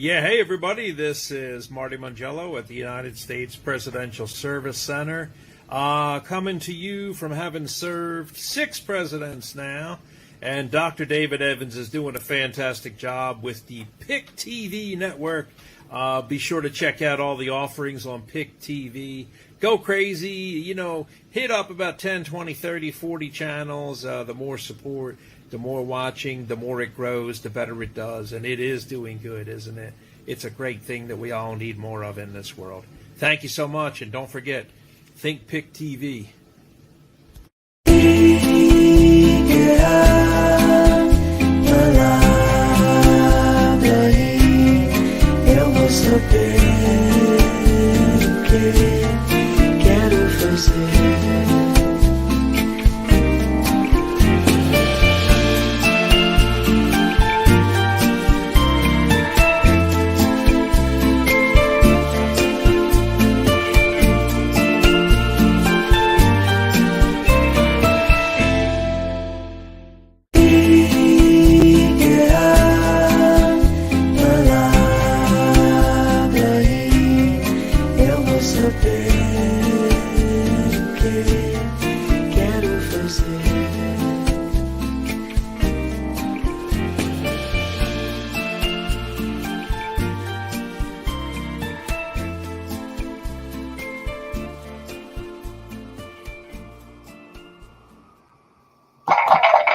Yeah, hey everybody, this is Marty Mangello at the United States Presidential Service Center, coming to you from having served 6 presidents now, and Dr. David Evans is doing a fantastic job with the PIC TV network. Be sure to check out all the offerings on PIC TV. Go crazy, hit up about 10, 20, 30, 40 channels. The more support, the more watching, the more it grows, the better it does. And it is doing good, isn't it? It's a great thing that we all need more of in this world. Thank you so much. And don't forget, think PIC TV.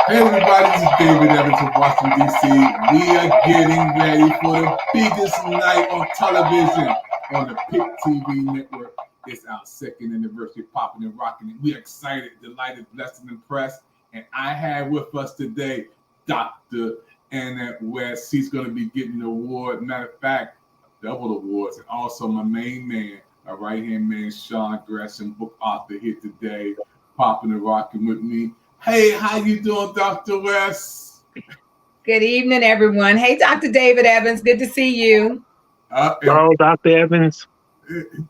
Hey everybody, this is David Evans from Washington, D.C. We are getting ready for the biggest night on television on the PIC TV network. It's our 2nd anniversary, popping and rocking. And we are excited, delighted, blessed, and impressed. And I have with us today Dr. Annette West. She's going to be getting the award. Matter of fact, double awards. And also my main man, our right-hand man, Sean Gresham, book author here today, popping and rocking with me. Hey, how you doing, Dr. West? Good evening, everyone. Hey, Dr. David Evans. Good to see you. Hello, Dr. Evans.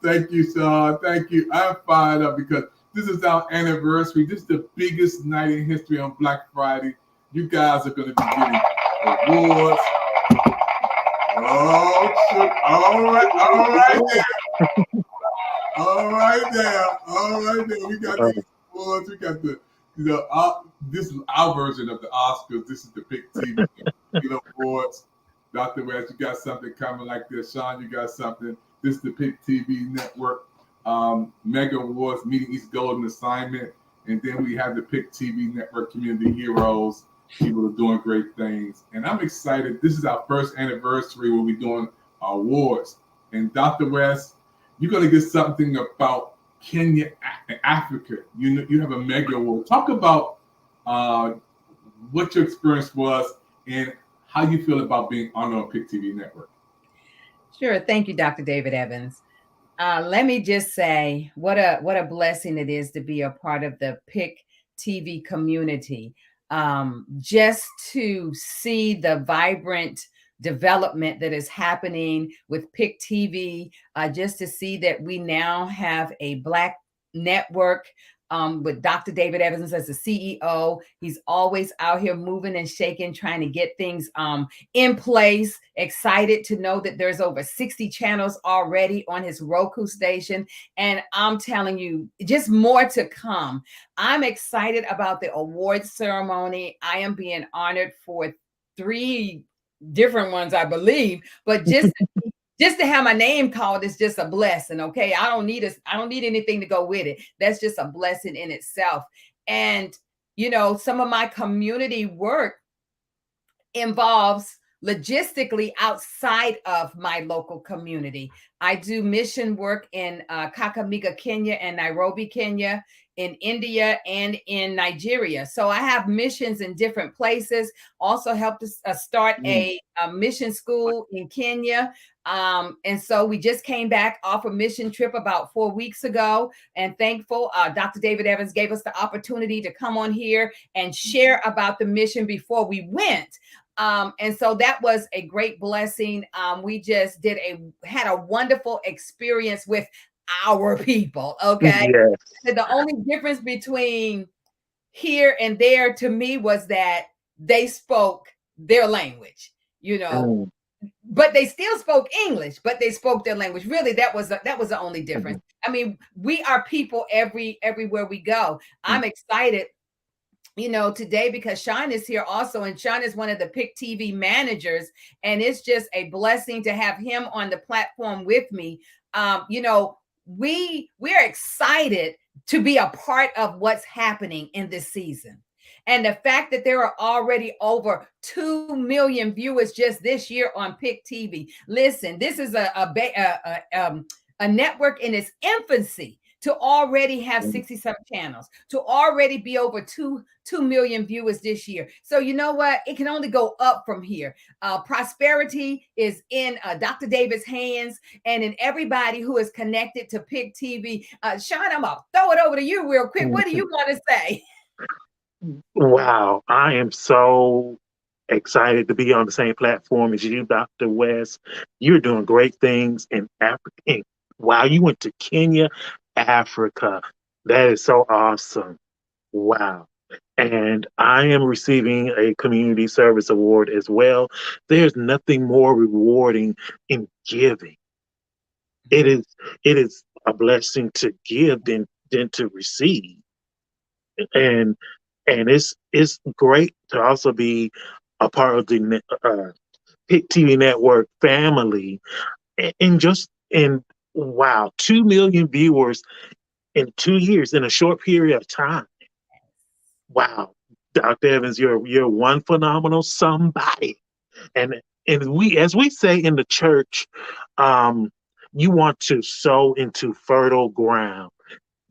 Thank you, Sean. Thank you. I'm fired up because this is our anniversary. This is the biggest night in history on Black Friday. You guys are going to be getting awards. Oh, shit. All right there. All right there. We got these awards. We got the this is our version of the Oscars. This is the PIC TV awards. Dr. West, you got something coming like this. Sean, you got something. This is the PIC TV network. Mega Awards, Meeting East Golden Assignment. And then we have the PIC TV network Community Heroes. People are doing great things. And I'm excited. This is our 1st anniversary where we're doing awards. And Dr. West, you're going to get something about Kenya and Africa. You have a mega award. Talk about what your experience was and how you feel about being on the PIC TV network. Sure. Thank you, Dr. David Evans. Let me just say what a blessing it is to be a part of the PIC TV community. Just to see the vibrant development that is happening with PIC TV, just to see that we now have a Black network with Dr. David Evans as the CEO. He's always out here moving and shaking, trying to get things in place. Excited to know that there's over 60 channels already on his Roku station. And I'm telling you, just more to come. I'm excited about the awards ceremony. I am being honored for 3 different ones, I believe, but just to have my name called is just a blessing. Okay. I don't need anything to go with it. That's just a blessing in itself. And, some of my community work involves logistically outside of my local community. I do mission work in Kakamega, Kenya, and Nairobi, Kenya, in India, and in Nigeria. So I have missions in different places. Also helped us start a mission school in Kenya. And so we just came back off a mission trip about 4 weeks ago, and thankful Dr. David Evans gave us the opportunity to come on here and share about the mission before we went. And so that was a great blessing. We just had a wonderful experience with our people. Okay. Yes. The only difference between here and there to me was that they spoke their language, but they still spoke English, but they spoke their language. Really, that was the only difference. I mean, we are people everywhere we go. I'm excited, today, because Sean is here also, and Sean is one of the PIC TV managers, and it's just a blessing to have him on the platform with me. We're excited to be a part of what's happening in this season. And the fact that there are already over 2 million viewers just this year on PIC TV. Listen, this is a network in its infancy, to already have 67 channels, to already be over 2 million viewers this year. So you know what? It can only go up from here. Prosperity is in Dr. David's hands, and in everybody who is connected to PIC TV. Sean, I'm going to throw it over to you real quick. What do you want to say? Wow, I am so excited to be on the same platform as you, Dr. West. You're doing great things in Africa. Wow, you went to Kenya, Africa. That is so awesome. Wow. And I am receiving a community service award as well. There's nothing more rewarding in giving. It is a blessing to give than to receive. And it's great to also be a part of the PIC TV network family, and wow, 2 million viewers in 2 years, in a short period of time. Wow, Dr. Evans, you're one phenomenal somebody, and as we say in the church, you want to sow into fertile ground.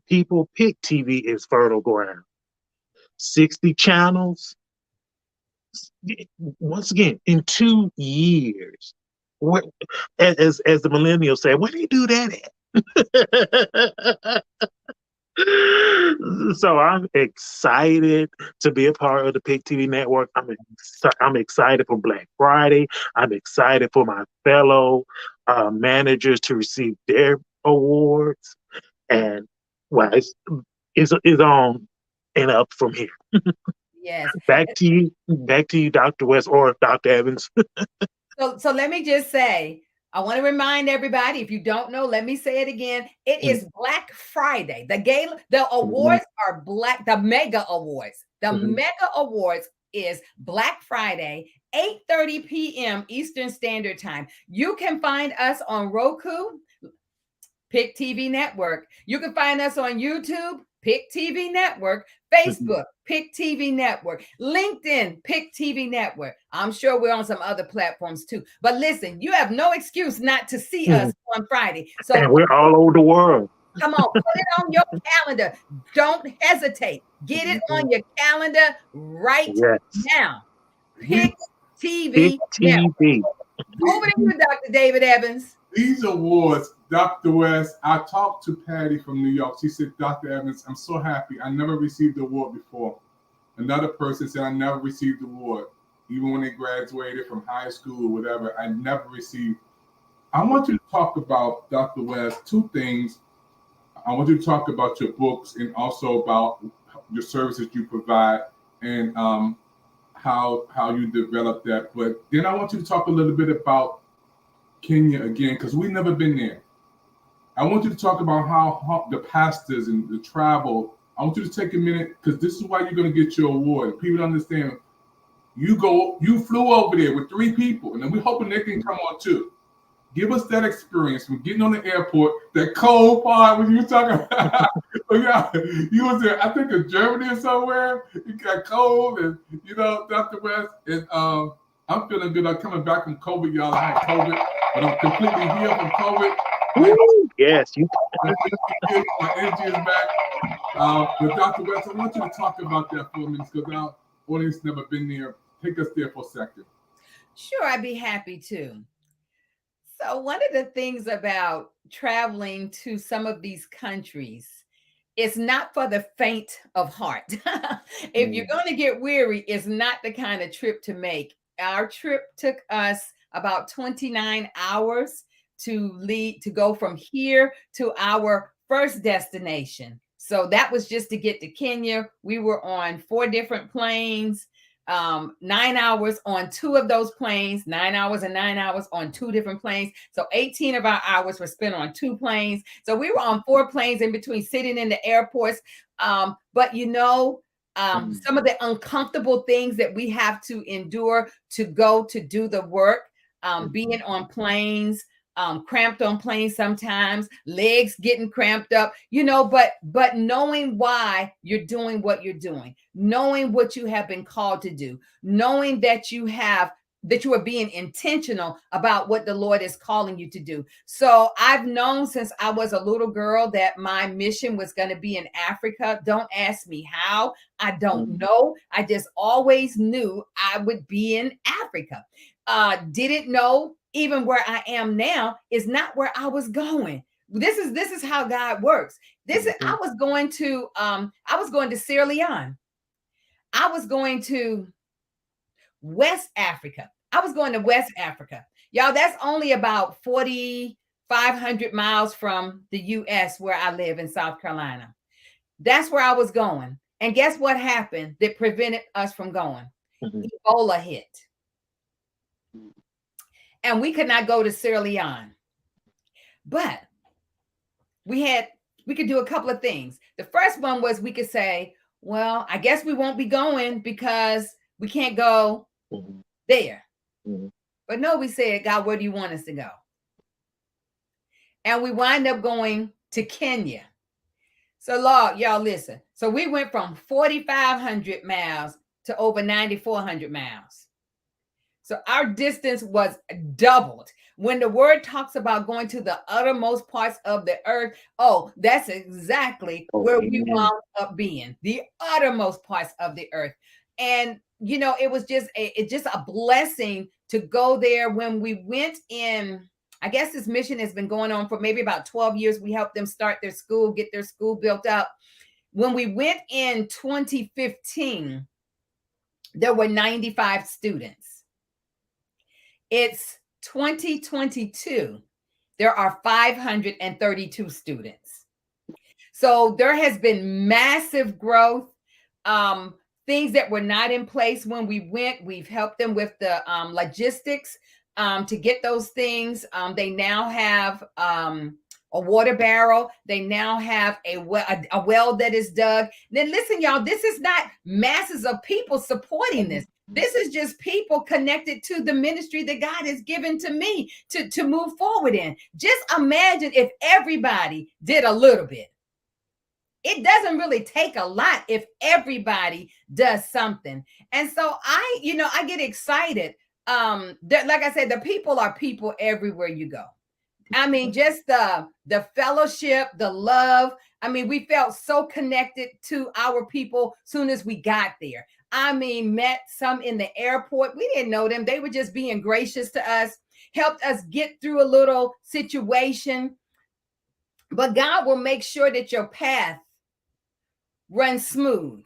People, PIC TV is fertile ground. 60 channels. Once again, in 2 years, as the millennials say, where do you do that at? So I'm excited to be a part of the PIC TV network. I'm excited for Black Friday. I'm excited for my fellow managers to receive their awards, and well, it's on and up from here. Yes. Back to you, Dr. West or Dr. Evans. So let me just say, I want to remind everybody, if you don't know, let me say it again. It is Black Friday. The awards are the mega awards. The mega awards is Black Friday, 8:30 p.m. Eastern Standard Time. You can find us on Roku, PIC TV Network. You can find us on YouTube, PIC TV Network, Facebook, PIC TV Network, LinkedIn, PIC TV Network. I'm sure we're on some other platforms too. But listen, you have no excuse not to see us on Friday. So and we're all over the world. Come on, put it on your calendar. Don't hesitate. Get it on your calendar right now. PIC TV Network. Over to you, Dr. David Evans. These awards, Dr. West, I talked to Patty from New York. She said, Dr. Evans, I'm so happy. I never received the award before. Another person said, I never received the award. Even when they graduated from high school or whatever, I never received. I want you to talk about, Dr. West, 2 things. I want you to talk about your books and also about your services you provide and how you develop that. But then I want you to talk a little bit about Kenya again, because we've never been there. I want you to talk about how the pastors and the travel. I want you to take a minute, because this is why you're going to get your award. People don't understand. You flew over there with 3 people, and then we're hoping they can come on too. Give us that experience from getting on the airport, that cold part when you were talking about. You was there, I think in Germany or somewhere. It got cold, and Dr. West, and I'm feeling good. I'm coming back from COVID, y'all. I had COVID, but I'm completely healed from COVID. Yes, my energy is back. But Dr. West, I want you to talk about that for a minute, because our audience never been there. Take us there for a second. Sure, I'd be happy to. So one of the things about traveling to some of these countries, it's not for the faint of heart. If you're going to get weary, it's not the kind of trip to make. Our trip took us about 29 hours to go from here to our first destination. So that was just to get to Kenya. We were on 4 different planes. 9 hours on 2 of those planes, 9 hours and 9 hours on 2 different planes. So 18 of our hours were spent on 2 planes. So we were on 4 planes in between, sitting in the airports. But some of the uncomfortable things that we have to endure to go to do the work, being on planes, cramped on planes sometimes, legs getting cramped up, but knowing why you're doing what you're doing, knowing what you have been called to do, knowing that you are being intentional about what the Lord is calling you to do. So I've known since I was a little girl that my mission was going to be in Africa. Don't ask me how. I don't know. I just always knew I would be in Africa. Didn't know even where I am now is not where I was going. This is how God works. I was going to Sierra Leone. I was going to West Africa. I was going to West Africa. Y'all, that's only about 4,500 miles from the US where I live in South Carolina. That's where I was going. And guess what happened that prevented us from going? Ebola hit. And we could not go to Sierra Leone. But we could do a couple of things. The first one was we could say, well, I guess we won't be going because we can't go there. But no, we said, God, where do you want us to go? And we wind up going to Kenya. So Lord, y'all listen. So we went from 4,500 miles to over 9,400 miles. So our distance was doubled. When the word talks about going to the uttermost parts of the earth, that's exactly where we wound up being, the uttermost parts of the earth. And, it was just a blessing to go there. When we went in, I guess this mission has been going on for maybe about 12 years. We helped them start their school, get their school built up. When we went in 2015, there were 95 students. It's 2022. There are 532 students. So there has been massive growth. Things that were not in place when we went, we've helped them with the logistics to get those things. They now have a water barrel. They now have a well that is dug. Then listen, y'all, this is not masses of people supporting this. This is just people connected to the ministry that God has given to me to move forward in. Just imagine if everybody did a little bit. It doesn't really take a lot if everybody does something. And so I get excited. Like I said, the people are people everywhere you go. I mean, just the fellowship, the love. I mean, we felt so connected to our people soon as we got there. I mean, met some in the airport. We didn't know them. They were just being gracious to us, helped us get through a little situation. But God will make sure that your path runs smooth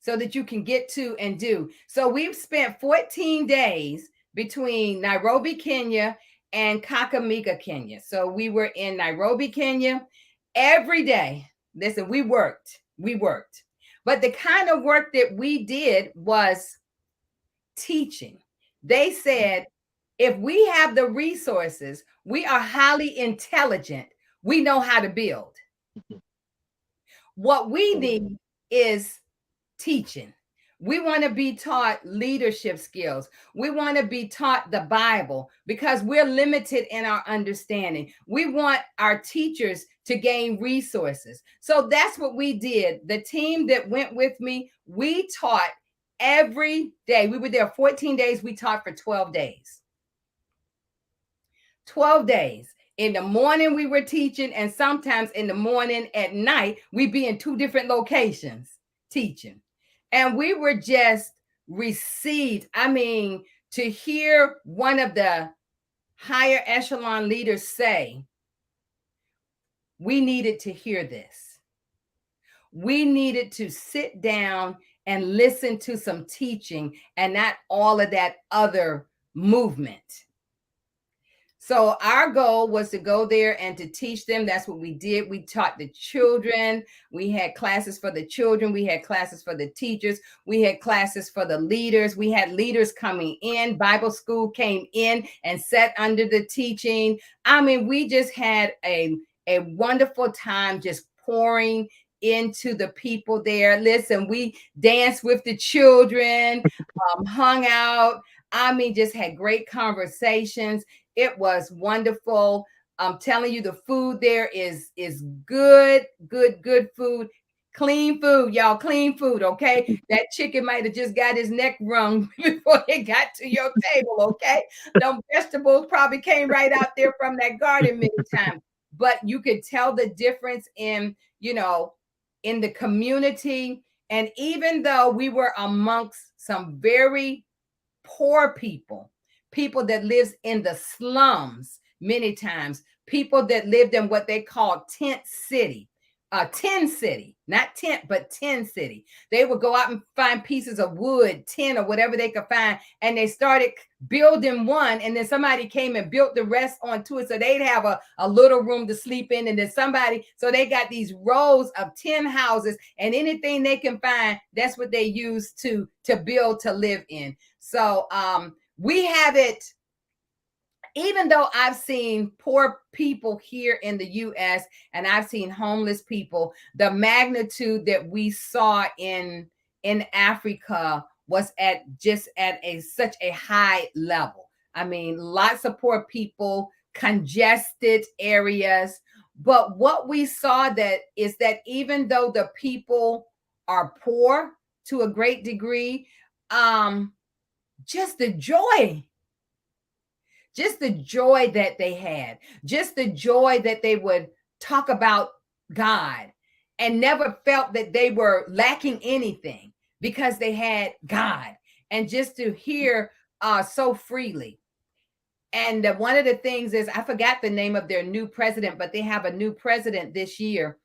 so that you can get to and do. So we've spent 14 days between Nairobi, Kenya, and Kakamega, Kenya. So we were in Nairobi, Kenya every day. Listen, we worked. But the kind of work that we did was teaching. They said, if we have the resources, we are highly intelligent, we know how to build. What we need is teaching. We want to be taught leadership skills. We want to be taught the Bible because we're limited in our understanding. We want our teachers to gain resources. So that's what we did. The team that went with me, we taught every day. We were there 14 days. We taught for 12 days. 12 days. In the morning, we were teaching, and sometimes in the morning at night, we'd be in 2 different locations teaching. And we were just received. I mean, to hear one of the higher echelon leaders say, we needed to hear this. We needed to sit down and listen to some teaching and not all of that other movement. So our goal was to go there and to teach them. That's what we did. We taught the children. We had classes for the children. We had classes for the teachers. We had classes for the leaders. We had leaders coming in. Bible school came in and sat under the teaching. I mean, we just had a wonderful time just pouring into the people there. Listen, we danced with the children, hung out. I mean, just had great conversations. It was wonderful. I'm telling you, the food there is good food, clean food, y'all, clean food. Okay, that chicken might have just got his neck wrung before it got to your table. Okay, them vegetables probably came right out there from that garden many times, but you could tell the difference in, in the community. And even though we were amongst some very poor people that lives in the slums, many times people that lived in what they call tent city, not tent, but 10 city. They would go out and find pieces of wood, 10 or whatever they could find, and they started building one, and then somebody came and built the rest onto it, so they'd have a little room to sleep in, and then so they got these rows of 10 houses, and anything they can find, that's what they use to build, to live in. So we have it. Even though I've seen poor people here in the U.S. and I've seen homeless people, the magnitude that we saw in Africa was at such a high level. I mean, lots of poor people, congested areas. But what we saw is that even though the people are poor to a great degree, just the joy that they had, just the joy that they would talk about God and never felt that they were lacking anything because they had God, and just to hear so freely. And one of the things is, I forgot the name of their new president, but they have a new president this year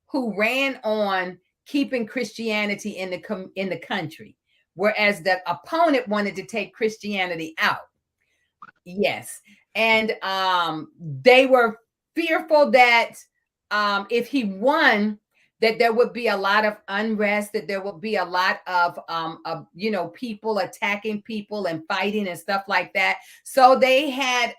who ran on keeping Christianity in the country, whereas the opponent wanted to take Christianity out. Yes. And they were fearful that if he won, that there would be a lot of unrest, that there would be a lot of people attacking people and fighting and stuff like that. So they had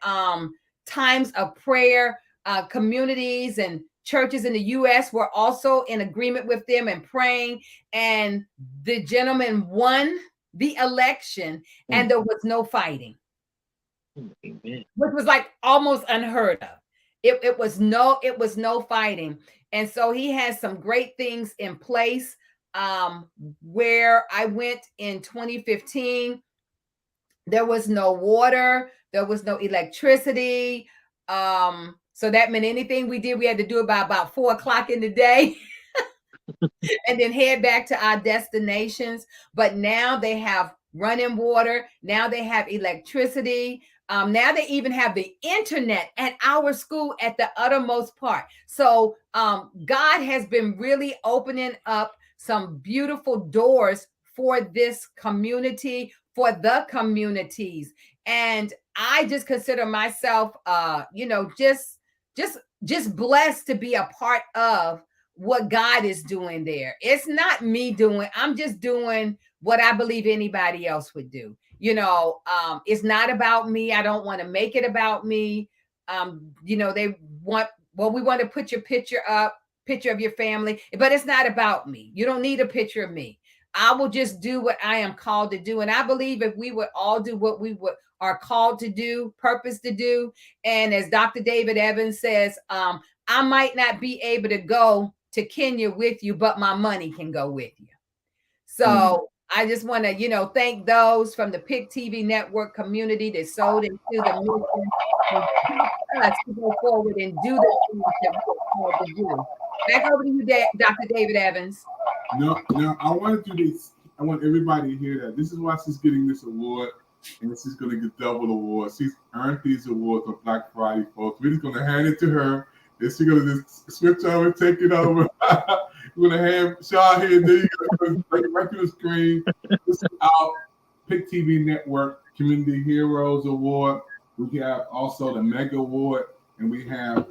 times of prayer. Communities and churches in the U.S. were also in agreement with them and praying. And the gentleman won the election, and there was no fighting. Amen. Which was like almost unheard of. It was no fighting. And so he has some great things in place. Where I went in 2015, there was no water, there was no electricity. So that meant anything we did, we had to do it by about 4:00 in the day. And then head back to our destinations. But now they have running water. Now they have electricity. Now they even have the internet at our school at the uttermost part. So God has been really opening up some beautiful doors for this community, for the communities. And I just consider myself, just blessed to be a part of what God is doing there. It's not me doing, I'm just doing what I believe anybody else would do. It's not about me. I don't want to make it about me. They want, we want to put your picture of your family, but it's not about me. You don't need a picture of me. I will just do what I am called to do. And I believe if we would all do what we are called to do, purpose to do. And as Dr. David Evans says, I might not be able to go to Kenya with you, but my money can go with you. So I just want to, thank those from the PIC TV network community that sold into the mission and us to go forward and do the things that we're called to do. Back over to you, Dr. David Evans. No, I want to do this. I want everybody to hear that. This is why she's getting this award, and she's going to get double awards. She's earned these awards on Black Friday, folks. We're just going to hand it to her, and she's going to just switch over, take it over. We're going to have Shaw here. There you go. Right to the screen. This is our PIC TV Network Community Heroes Award. We have also the Mega Award, and we have,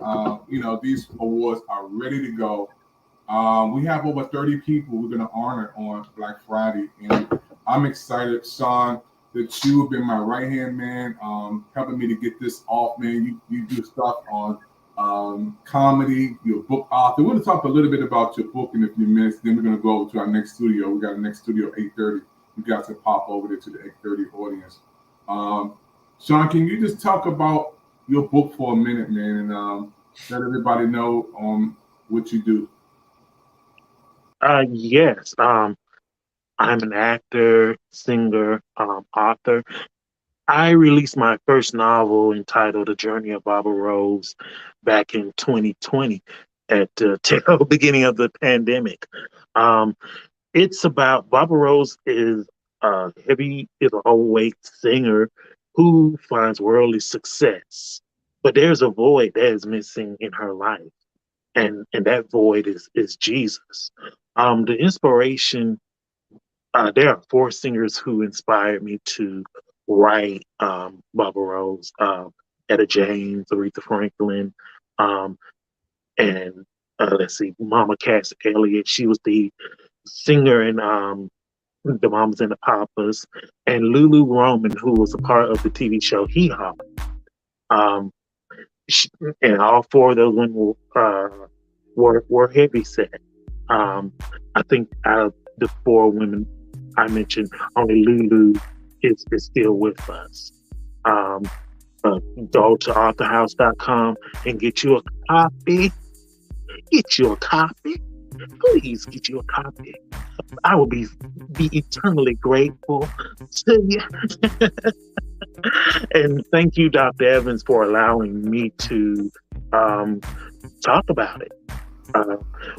these awards are ready to go. We have over 30 people we're going to honor on Black Friday, and I'm excited, Sean, that you have been my right-hand man, helping me to get this off, man. You do stuff on comedy, you're a book author. We're going to talk a little bit about your book in a few minutes, then we're going to go over to our next studio. We got a next studio at 8:30. You guys can pop over there to the 8:30 audience. Sean, can you just talk about your book for a minute, man, and let everybody know what you do? Yes. I'm an actor, singer, author. I released my first novel entitled The Journey of Barbara Rose back in 2020 at the tail beginning of the pandemic. It's about Barbara Rose is a overweight singer who finds worldly success, but there's a void that is missing in her life, and that void is Jesus. The inspiration. There are four singers who inspired me to write Barbara Rose, Etta James, Aretha Franklin, and let's see, Mama Cass Elliott. She was the singer in The Mamas and the Papas, and Lulu Roman, who was a part of the TV show Hee Haw. And all four of those women were heavy set. I think out of the four women I mentioned, only Lulu is still with us. Go to authorhouse.com and get you a copy. Get you a copy. Please get you a copy. I will be eternally grateful to you. And thank you, Dr. Evans, for allowing me to talk about it.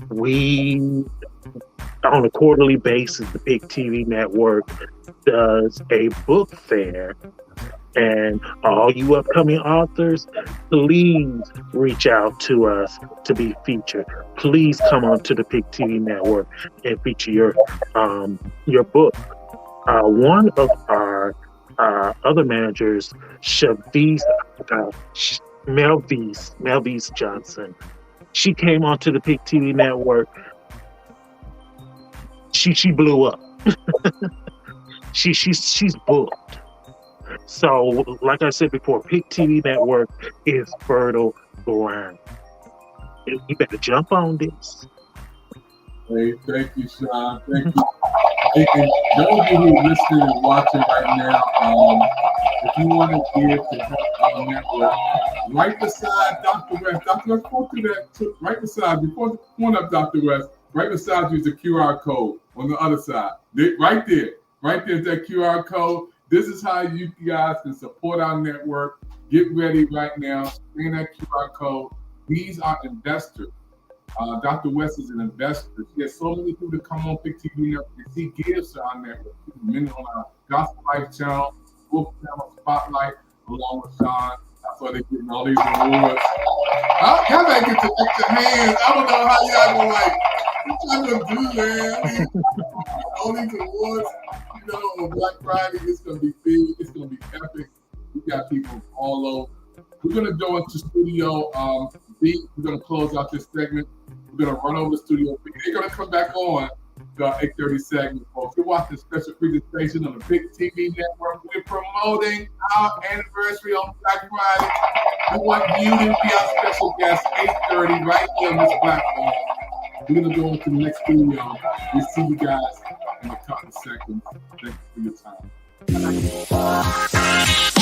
We, on a quarterly basis, the PIC TV network does a book fair. And all you upcoming authors, please reach out to us to be featured. Please come on to the PIC TV network and feature your book. One of our other managers, Melvise Johnson, she came onto the PIC TV network. She blew up. She's booked. So, like I said before, PIC TV network is fertile ground. You better jump on this. Hey, thank you, Sean. Thank you. And those of you who are listening and watching right now, if you want to give to help our network, right beside Dr. West, Dr. West, go to that, right beside, before the point up, Dr. West, right beside you is the QR code on the other side. Right there is that QR code. This is how you guys can support our network. Get ready right now. Scan that QR code. These are investors. Dr. West is an investor. She has so many people to come on PIC TV network. She gives to our network. She's been on our Gospel Life channel, book channel, Spotlight, along with Sean. That's why they're getting all these awards. Y'all gotta get some extra hands. I don't know how y'all what y'all gonna do, man. I mean, all these awards, on Black Friday, it's gonna be big. It's gonna be epic. We got people all over. We're gonna go into Studio B. We're gonna close out this segment. We're gonna run over to Studio B. They're gonna come back on the 8:30 segment, folks. We're watching a special presentation on the PIC TV network. We're promoting our anniversary on Black Friday. We want you to be our special guest, 8:30, right here on this platform. We're gonna go into the next studio. We'll see you guys in a couple of seconds. Thank you for your time.